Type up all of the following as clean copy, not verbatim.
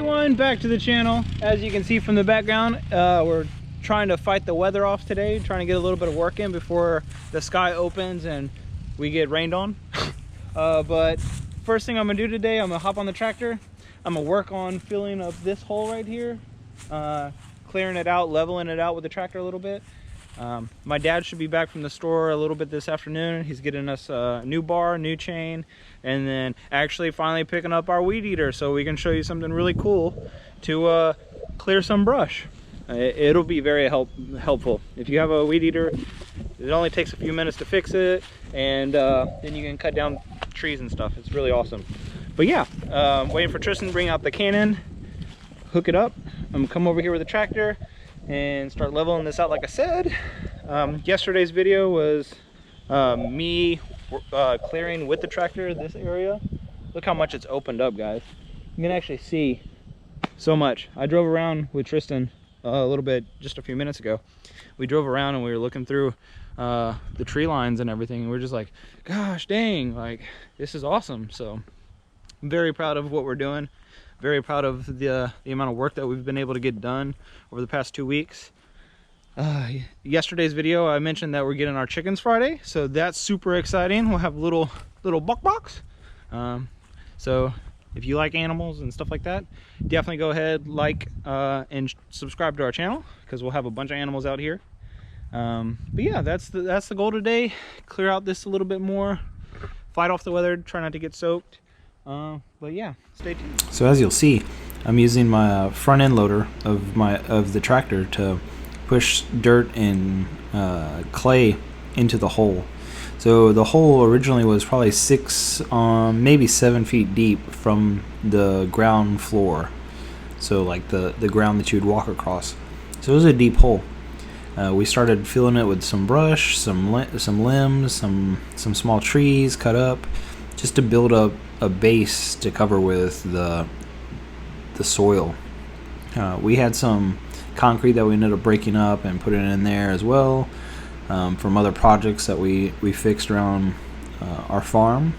everyone, back to the channel. As you can see from the background, we're trying to fight the weather off today, trying to get a little bit of work in before the sky opens and we get rained on. But first thing I'm gonna do today, I'm gonna hop on the tractor. I'm gonna work on filling up this hole right here, clearing it out, leveling it out with the tractor a little bit. My dad should be back from the store a little bit this afternoon. He's getting us a new bar, new chain, and then actually finally picking up our weed eater so we can show you something really cool to clear some brush. It'll be very helpful. If you have a weed eater, it only takes a few minutes to fix it, and then you can cut down trees and stuff. It's really awesome. But yeah, waiting for Tristan to bring out the cannon, hook it up. I'm gonna come over here with the tractor and start leveling this out like I said. Yesterday's video was me clearing with the tractor this area. Look how much it's opened up, guys. You can actually see so much. I drove around with Tristan a little bit just a few minutes ago. We drove around and we were looking through the tree lines and everything, and we're just like, gosh dang, like this is awesome. So I'm very proud of what we're doing. Very proud of the amount of work that we've been able to get done over the past 2 weeks. Yesterday's video, I mentioned that we're getting our chickens Friday, so that's super exciting. We'll have little buck box. So if you like animals and stuff like that, definitely go ahead, like and subscribe to our channel, because we'll have a bunch of animals out here. But yeah, that's the goal today. Clear out this a little bit more, fight off the weather, try not to get soaked. But yeah, stay tuned. So as you'll see, I'm using my front end loader of the tractor to push dirt and clay into the hole. So the hole originally was probably 6 maybe 7 feet deep from the ground floor, so like the ground that you'd walk across. So it was a deep hole. We started filling it with some brush, some limbs, some small trees cut up, just to build up a base to cover with the soil. We had some concrete that we ended up breaking up and putting in there as well, from other projects that we fixed around our farm.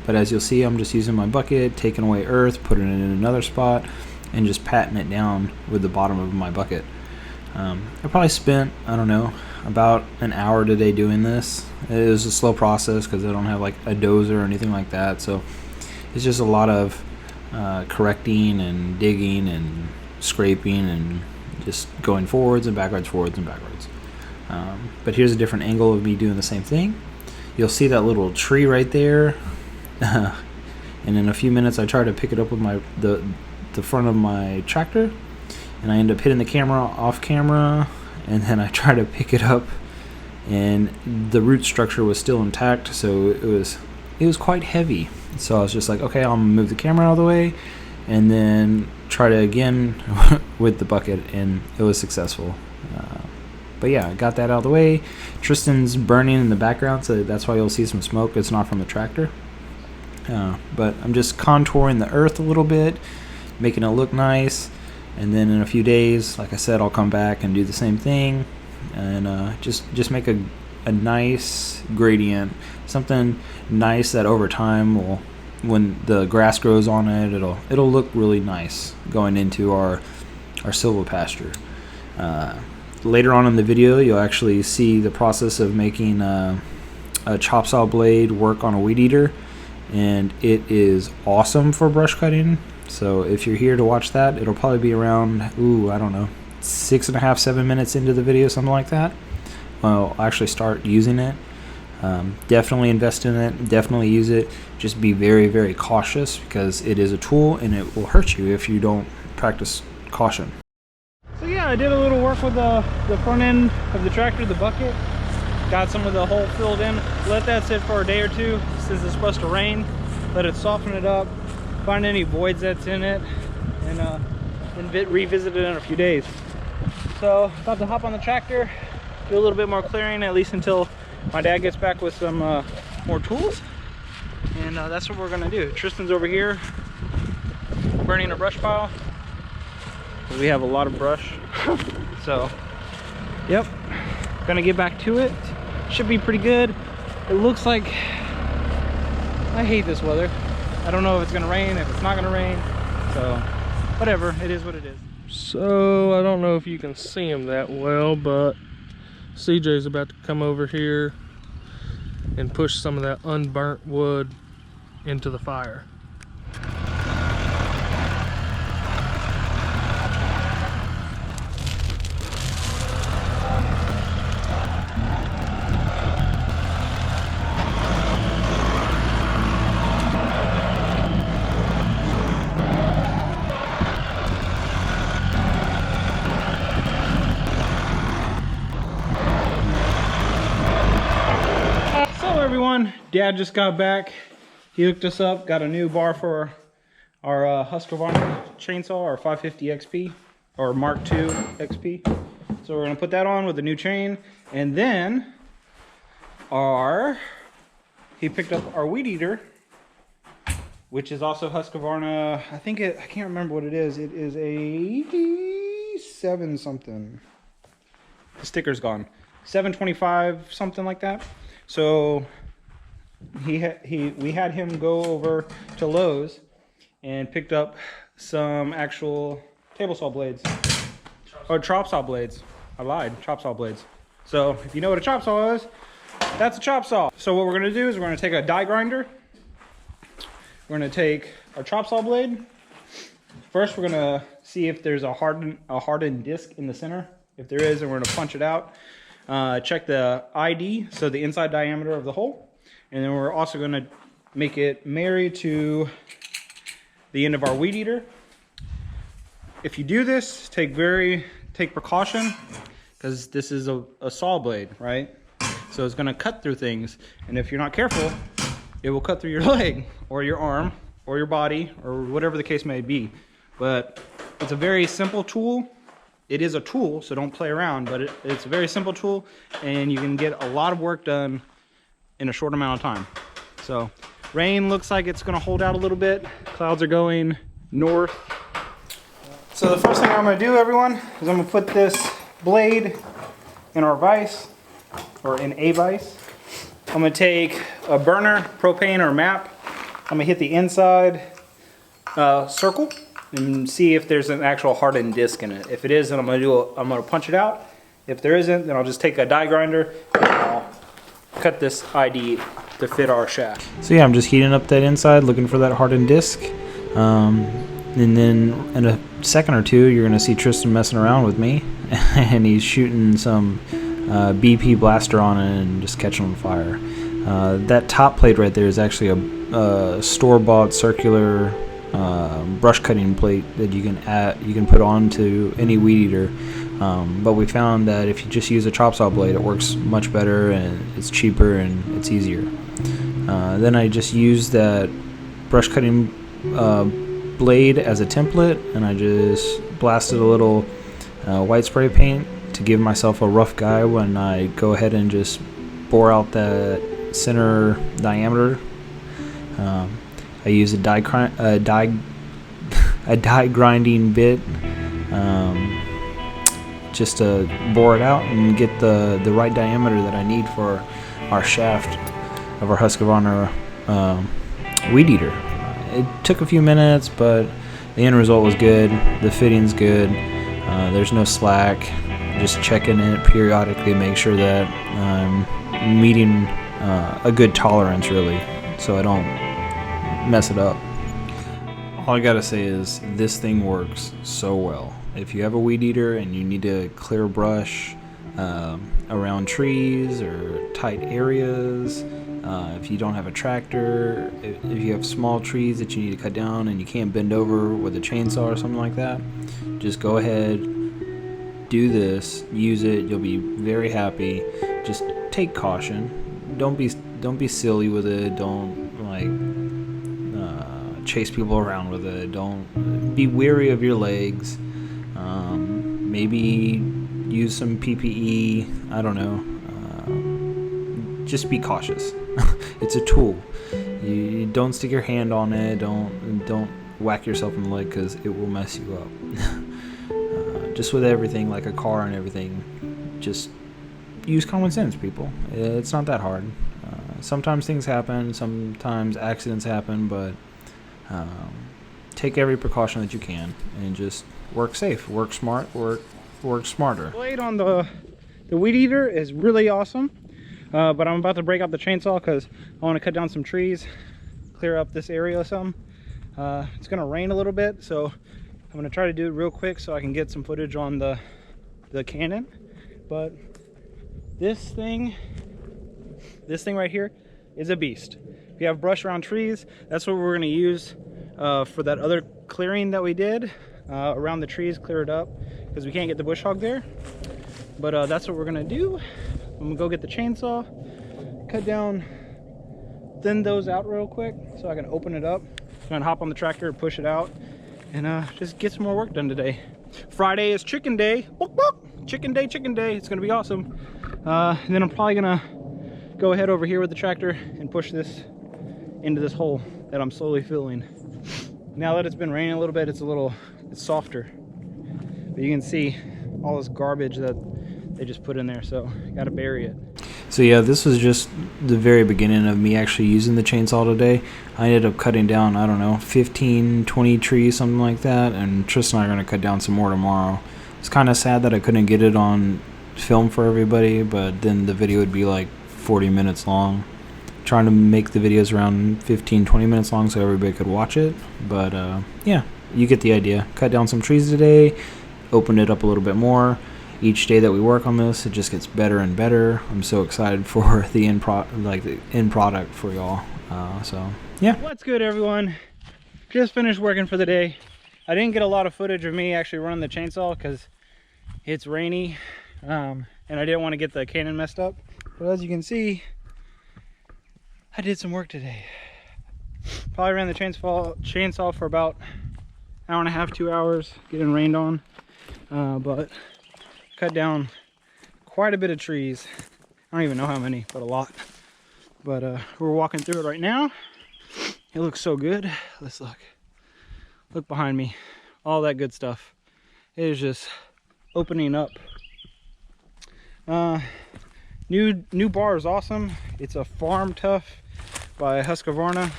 But as you'll see, I'm just using my bucket, taking away earth, putting it in another spot, and just patting it down with the bottom of my bucket. I probably spent, I don't know, about an hour today doing this. It was a slow process because I don't have like a dozer or anything like that, so it's just a lot of correcting and digging and scraping and just going forwards and backwards, forwards and backwards. But here's a different angle of me doing the same thing. You'll see that little tree right there, and in a few minutes I try to pick it up with the front of my tractor, and I end up hitting the camera off camera, and then I try to pick it up, and the root structure was still intact, so it was quite heavy. So I was just like, okay, I'll move the camera out of the way and then try to again with the bucket, and it was successful. But yeah, I got that out of the way. Tristan's burning in the background, so that's why you'll see some smoke. It's not from the tractor. But I'm just contouring the earth a little bit, making it look nice. And then in a few days, like I said, I'll come back and do the same thing, and just make a nice gradient, something nice that over time will, when the grass grows on it, it'll look really nice going into our silvopasture. Later on in the video, you'll actually see the process of making a chop saw blade work on a weed eater, and it is awesome for brush cutting. So if you're here to watch that, it'll probably be around, I don't know, 6.5, 7 minutes into the video, something like that. I'll actually start using it. Definitely invest in it, definitely use it. Just be very, very cautious, because it is a tool and it will hurt you if you don't practice caution. So yeah, I did a little work with the front end of the tractor, the bucket. Got some of the hole filled in. Let that sit for a day or two since it's supposed to rain. Let it soften it up, find any voids that's in it, and then revisit it in a few days. So about to hop on the tractor, do a little bit more clearing, at least until my dad gets back with some more tools, and that's what we're gonna do. Tristan's over here burning a brush pile. We have a lot of brush. So yep, gonna get back to it. Should be pretty good. It looks like, I hate this weather. I don't know if it's gonna rain, if it's not gonna rain. So whatever, it is what it is. So I don't know if you can see him that well, but CJ's about to come over here and push some of that unburnt wood into the fire. Everyone, Dad just got back. He hooked us up, got a new bar for our Husqvarna chainsaw, our 550 XP or Mark II XP. So we're gonna put that on with a new chain, and then he picked up our weed eater, which is also Husqvarna. I can't remember what it is. It is a 7 something. The sticker's gone. 725 something like that. So we had him go over to Lowe's and picked up some actual table saw blades. Or chop saw blades. I lied, chop saw blades. So if you know what a chop saw is, that's a chop saw. So what we're gonna do is we're gonna take a die grinder. We're gonna take our chop saw blade. First, we're gonna see if there's a hardened disc in the center. If there is, then we're gonna punch it out. Check the ID, so the inside diameter of the hole, and then we're also going to make it marry to the end of our weed eater. If you do this, take precaution, because this is a saw blade, right? So it's going to cut through things, and if you're not careful, it will cut through your leg or your arm or your body or whatever the case may be. But it's a very simple tool. It is a tool, so don't play around, but it's a very simple tool, and you can get a lot of work done in a short amount of time. So rain looks like it's gonna hold out a little bit. Clouds are going north. So the first thing I'm gonna do, everyone, is I'm gonna put this blade in our vise, or in a vise. I'm gonna take a burner, propane or MAP. I'm gonna hit the inside circle and see if there's an actual hardened disc in it. If it is, then I'm gonna punch it out. If there isn't, then I'll just take a die grinder and I'll cut this ID to fit our shaft. So yeah, I'm just heating up that inside, looking for that hardened disc. And then in a second or two, you're gonna see Tristan messing around with me, and he's shooting some BP blaster on it and just catching on fire. That top plate right there is actually a store-bought circular brush cutting plate that you can put onto any weed eater, but we found that if you just use a chop saw blade, it works much better and it's cheaper and it's easier. Then I just used that brush cutting blade as a template, and I just blasted a little white spray paint to give myself a rough guy when I go ahead and just bore out that center diameter. I use a die grinding bit just to bore it out and get the right diameter that I need for our shaft of our Husqvarna weed eater. It took a few minutes, but the end result was good. The fitting's good. There's no slack. Just checking it periodically, make sure that I'm meeting a good tolerance, really, so I don't mess it up. All I gotta say is this thing works so well. If you have a weed eater and you need to clear brush around trees or tight areas, if you don't have a tractor, if you have small trees that you need to cut down and you can't bend over with a chainsaw or something like that, just go ahead, do this, use it. You'll be very happy. Just take caution. Don't be silly with it. Don't chase people around with it. Don't be wary of your legs. Maybe use some PPE. I don't know. Just be cautious. It's a tool. You don't stick your hand on it. Don't whack yourself in the leg, because it will mess you up. Just with everything, like a car and everything, just use common sense, people. It's not that hard. Sometimes things happen. Sometimes accidents happen, but take every precaution that you can and just work safe, work smart, work smarter. Blade on the weed eater is really awesome, but I'm about to break out the chainsaw because I want to cut down some trees, clear up this area or something. It's gonna rain a little bit, so I'm gonna try to do it real quick so I can get some footage on the Canon. But this thing right here is a beast. If you have brush around trees, that's what we're gonna use for that other clearing that we did around the trees, clear it up because we can't get the bush hog there. But that's what we're gonna do. I'm gonna go get the chainsaw, cut down, thin those out real quick so I can open it up. I'm gonna hop on the tractor and push it out and just get some more work done today. Friday is chicken day. Book, book. Chicken day, chicken day. It's gonna be awesome. And then I'm probably gonna go ahead over here with the tractor and push this into this hole that I'm slowly filling. Now that it's been raining a little bit, it's softer. But you can see all this garbage that they just put in there, so gotta bury it. So yeah, this was just the very beginning of me actually using the chainsaw today. I ended up cutting down, I don't know, 15, 20 trees, something like that, and Tristan and I are gonna cut down some more tomorrow. It's kind of sad that I couldn't get it on film for everybody, but then the video would be like 40 minutes long. Trying to make the videos around 15, 20 minutes long so everybody could watch it. But yeah, you get the idea. Cut down some trees today, opened it up a little bit more. Each day that we work on this, it just gets better and better. I'm so excited for the end product for y'all. So yeah. What's good, everyone? Just finished working for the day. I didn't get a lot of footage of me actually running the chainsaw because it's rainy, and I didn't want to get the Canon messed up. But as you can see, I did some work today. Probably ran the chainsaw for about an hour and a half, 2 hours, getting rained on. But cut down quite a bit of trees. I don't even know how many, but a lot. But we're walking through it right now. It looks so good. Let's look. Look behind me. All that good stuff. It is just opening up. New bar is awesome. It's a Farm Tough by Husqvarna.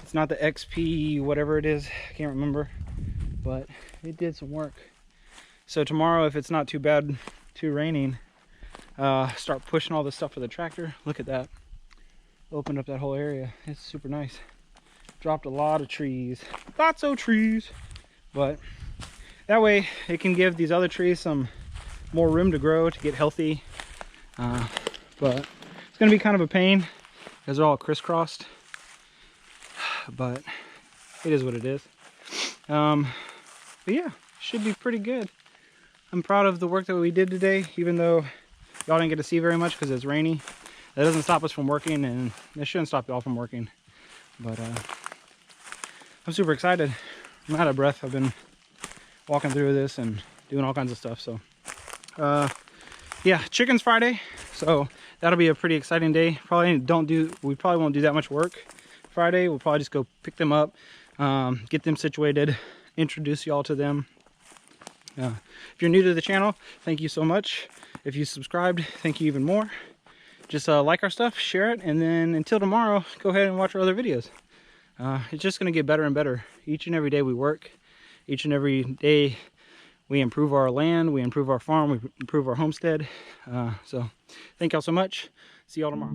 It's not the XP whatever it is, I can't remember, but it did some work. So tomorrow, if it's not too bad, too raining, start pushing all this stuff for the tractor. Look at that. Opened up that whole area. It's super nice. Dropped a lot of trees. Lots of trees. But that way it can give these other trees some more room to grow, to get healthy. But it's gonna be kind of a pain because they're all crisscrossed, but it is what it is. But yeah, should be pretty good. I'm proud of the work that we did today, even though y'all didn't get to see very much because it's rainy. That doesn't stop us from working, and it shouldn't stop y'all from working. But I'm super excited. I'm out of breath. I've been walking through this and doing all kinds of stuff. So yeah, Chicken's Friday, so that'll be a pretty exciting day. We probably won't do that much work Friday. We'll probably just go pick them up, get them situated, introduce y'all to them. If you're new to the channel, thank you so much. If you subscribed, thank you even more. Just like our stuff, share it, and then until tomorrow, go ahead and watch our other videos. It's just going to get better and better. Each and every day we work, each and every day we improve our land, we improve our farm, we improve our homestead. So thank y'all so much. See y'all tomorrow.